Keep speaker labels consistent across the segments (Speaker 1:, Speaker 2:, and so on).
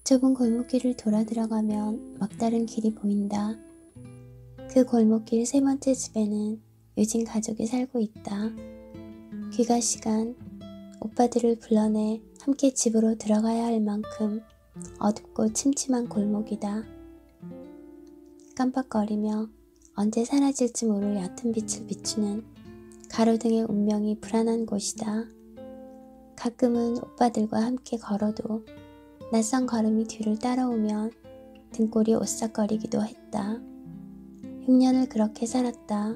Speaker 1: 좁은 골목길을 돌아 들어가면 막다른 길이 보인다. 그 골목길 세 번째 집에는 유진 가족이 살고 있다. 귀가 시간 오빠들을 불러내 함께 집으로 들어가야 할 만큼 어둡고 침침한 골목이다. 깜빡거리며 언제 사라질지 모를 얕은 빛을 비추는 가로등의 운명이 불안한 곳이다. 가끔은 오빠들과 함께 걸어도 낯선 걸음이 뒤를 따라오면 등골이 오싹거리기도 했다. 6년을 그렇게 살았다.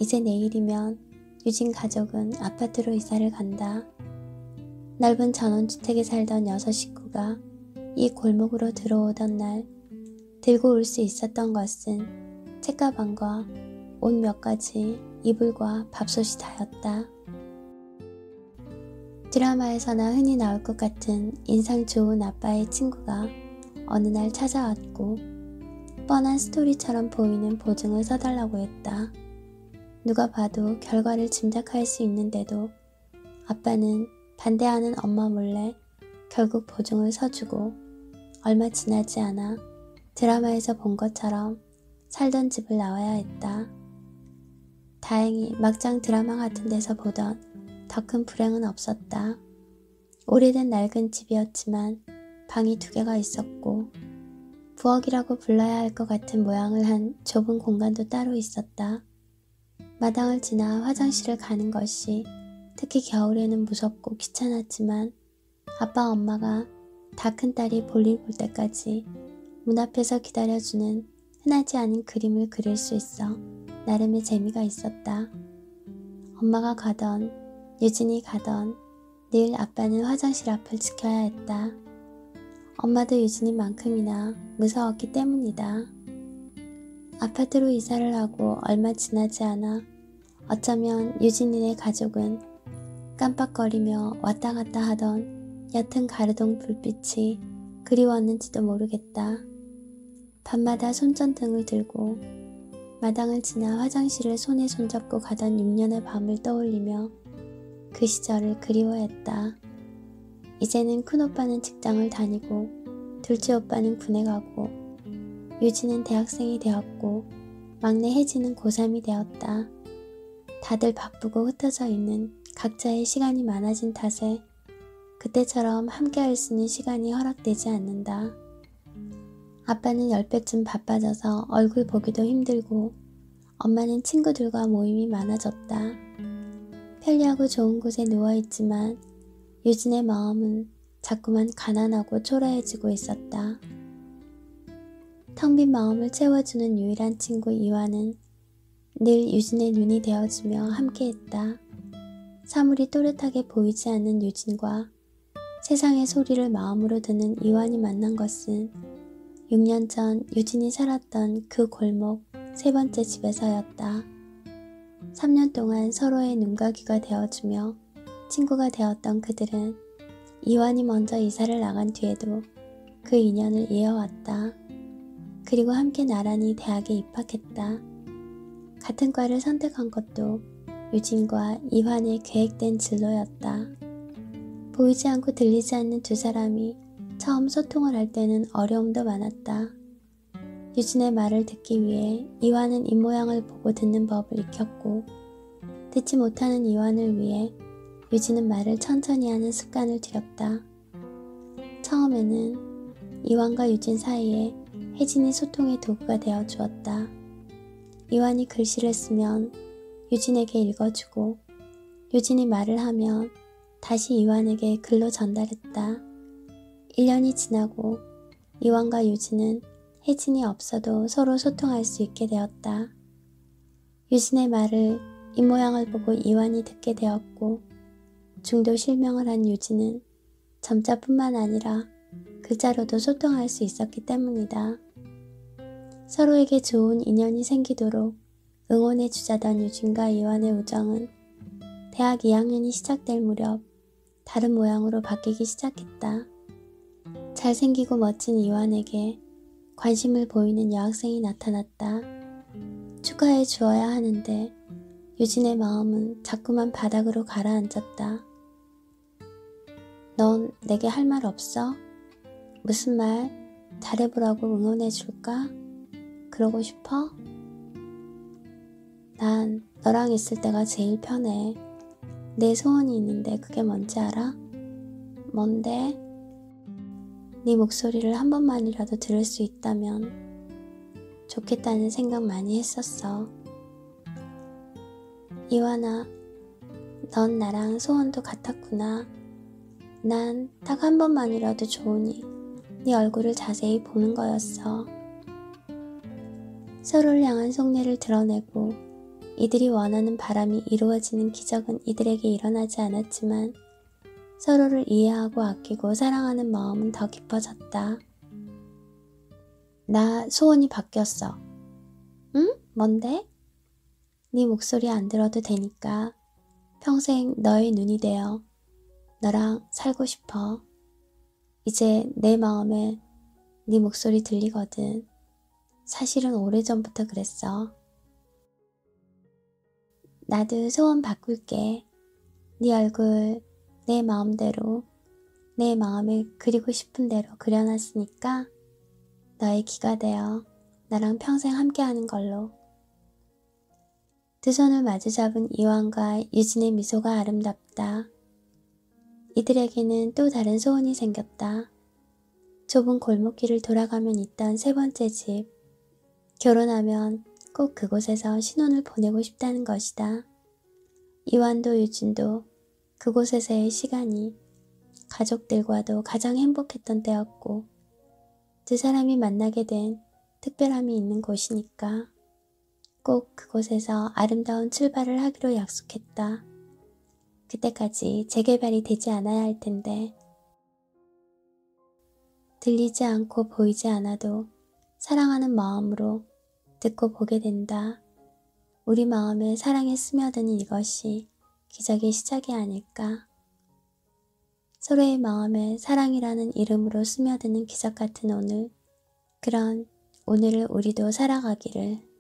Speaker 1: 이제 내일이면 유진 가족은 아파트로 이사를 간다. 넓은 전원주택에 살던 6 식구가 이 골목으로 들어오던 날 들고 올 수 있었던 것은 책가방과 옷 몇 가지, 이불과 밥솥이 다였다. 드라마에서나 흔히 나올 것 같은 인상 좋은 아빠의 친구가 어느 날 찾아왔고 뻔한 스토리처럼 보이는 보증을 서달라고 했다. 누가 봐도 결과를 짐작할 수 있는데도 아빠는 반대하는 엄마 몰래 결국 보증을 서주고 얼마 지나지 않아 드라마에서 본 것처럼 살던 집을 나와야 했다. 다행히 막장 드라마 같은 데서 보던 더 큰 불행은 없었다. 오래된 낡은 집이었지만 방이 2개가 있었고 부엌이라고 불러야 할 것 같은 모양을 한 좁은 공간도 따로 있었다. 마당을 지나 화장실을 가는 것이 특히 겨울에는 무섭고 귀찮았지만 아빠 엄마가 다 큰 딸이 볼일 볼 때까지 문 앞에서 기다려주는 흔하지 않은 그림을 그릴 수 있어 나름의 재미가 있었다. 엄마가 가던 유진이 가던 늘 아빠는 화장실 앞을 지켜야 했다. 엄마도 유진이만큼이나 무서웠기 때문이다. 아파트로 이사를 하고 얼마 지나지 않아 어쩌면 유진이네 가족은 깜빡거리며 왔다 갔다 하던 옅은 가로등 불빛이 그리웠는지도 모르겠다. 밤마다 손전등을 들고 마당을 지나 화장실을 손에 손잡고 가던 6년의 밤을 떠올리며 그 시절을 그리워했다. 이제는 큰오빠는 직장을 다니고 둘째 오빠는 군에 가고 유진은 대학생이 되었고 막내 혜진은 고3이 되었다. 다들 바쁘고 흩어져 있는 각자의 시간이 많아진 탓에 그때처럼 함께 할 수 있는 시간이 허락되지 않는다. 아빠는 10배쯤 바빠져서 얼굴 보기도 힘들고 엄마는 친구들과 모임이 많아졌다. 편리하고 좋은 곳에 누워있지만 유진의 마음은 자꾸만 가난하고 초라해지고 있었다. 텅 빈 마음을 채워주는 유일한 친구 이화는 늘 유진의 눈이 되어주며 함께했다. 사물이 또렷하게 보이지 않는 유진과 세상의 소리를 마음으로 듣는 이완이 만난 것은 6년 전 유진이 살았던 그 골목 3번째 집에서였다. 3년 동안 서로의 눈과 귀가 되어주며 친구가 되었던 그들은 이완이 먼저 이사를 나간 뒤에도 그 인연을 이어왔다. 그리고 함께 나란히 대학에 입학했다. 같은 과를 선택한 것도 유진과 이완의 계획된 진로였다. 보이지 않고 들리지 않는 두 사람이 처음 소통을 할 때는 어려움도 많았다. 유진의 말을 듣기 위해 이완은 입모양을 보고 듣는 법을 익혔고 듣지 못하는 이완을 위해 유진은 말을 천천히 하는 습관을 들였다. 처음에는 이완과 유진 사이에 혜진이 소통의 도구가 되어 주었다. 이완이 글씨를 쓰면 유진에게 읽어주고 유진이 말을 하면 다시 이완에게 글로 전달했다. 1년이 지나고 이완과 유진은 혜진이 없어도 서로 소통할 수 있게 되었다. 유진의 말을 입모양을 보고 이완이 듣게 되었고 중도 실명을 한 유진은 점자뿐만 아니라 글자로도 소통할 수 있었기 때문이다. 서로에게 좋은 인연이 생기도록 응원해 주자던 유진과 이완의 우정은 대학 2학년이 시작될 무렵 다른 모양으로 바뀌기 시작했다. 잘생기고 멋진 이완에게 관심을 보이는 여학생이 나타났다. 축하해 주어야 하는데 유진의 마음은 자꾸만 바닥으로 가라앉았다. 넌 내게 할 말 없어? 무슨 말? 잘해보라고 응원해줄까? 그러고 싶어? 난 너랑 있을 때가 제일 편해. 내 소원이 있는데 그게 뭔지 알아? 뭔데? 네 목소리를 한 번만이라도 들을 수 있다면 좋겠다는 생각 많이 했었어. 이완아, 넌 나랑 소원도 같았구나. 난 딱 한 번만이라도 좋으니 네 얼굴을 자세히 보는 거였어. 서로를 향한 속내를 드러내고 이들이 원하는 바람이 이루어지는 기적은 이들에게 일어나지 않았지만 서로를 이해하고 아끼고 사랑하는 마음은 더 깊어졌다. 나 소원이 바뀌었어. 응? 뭔데? 네 목소리 안 들어도 되니까 평생 너의 눈이 되어 너랑 살고 싶어. 이제 내 마음에 네 목소리 들리거든. 사실은 오래전부터 그랬어. 나도 소원 바꿀게. 네 얼굴 내 마음대로 내 마음에 그리고 싶은 대로 그려놨으니까 너의 기가 되어 나랑 평생 함께하는 걸로. 두 손을 마주 잡은 이완과 유진의 미소가 아름답다. 이들에게는 또 다른 소원이 생겼다. 좁은 골목길을 돌아가면 있던 세 번째 집. 결혼하면 꼭 그곳에서 신혼을 보내고 싶다는 것이다. 이완도 유진도 그곳에서의 시간이 가족들과도 가장 행복했던 때였고 두 사람이 만나게 된 특별함이 있는 곳이니까 꼭 그곳에서 아름다운 출발을 하기로 약속했다. 그때까지 재개발이 되지 않아야 할 텐데 들리지 않고 보이지 않아도 사랑하는 마음으로 듣고 보게 된다. 우리 마음에 사랑에 스며드는 이것이 기적의 시작이 아닐까. 서로의 마음에 사랑이라는 이름으로 스며드는 기적 같은 오늘, 그런 오늘을 우리도 살아가기를.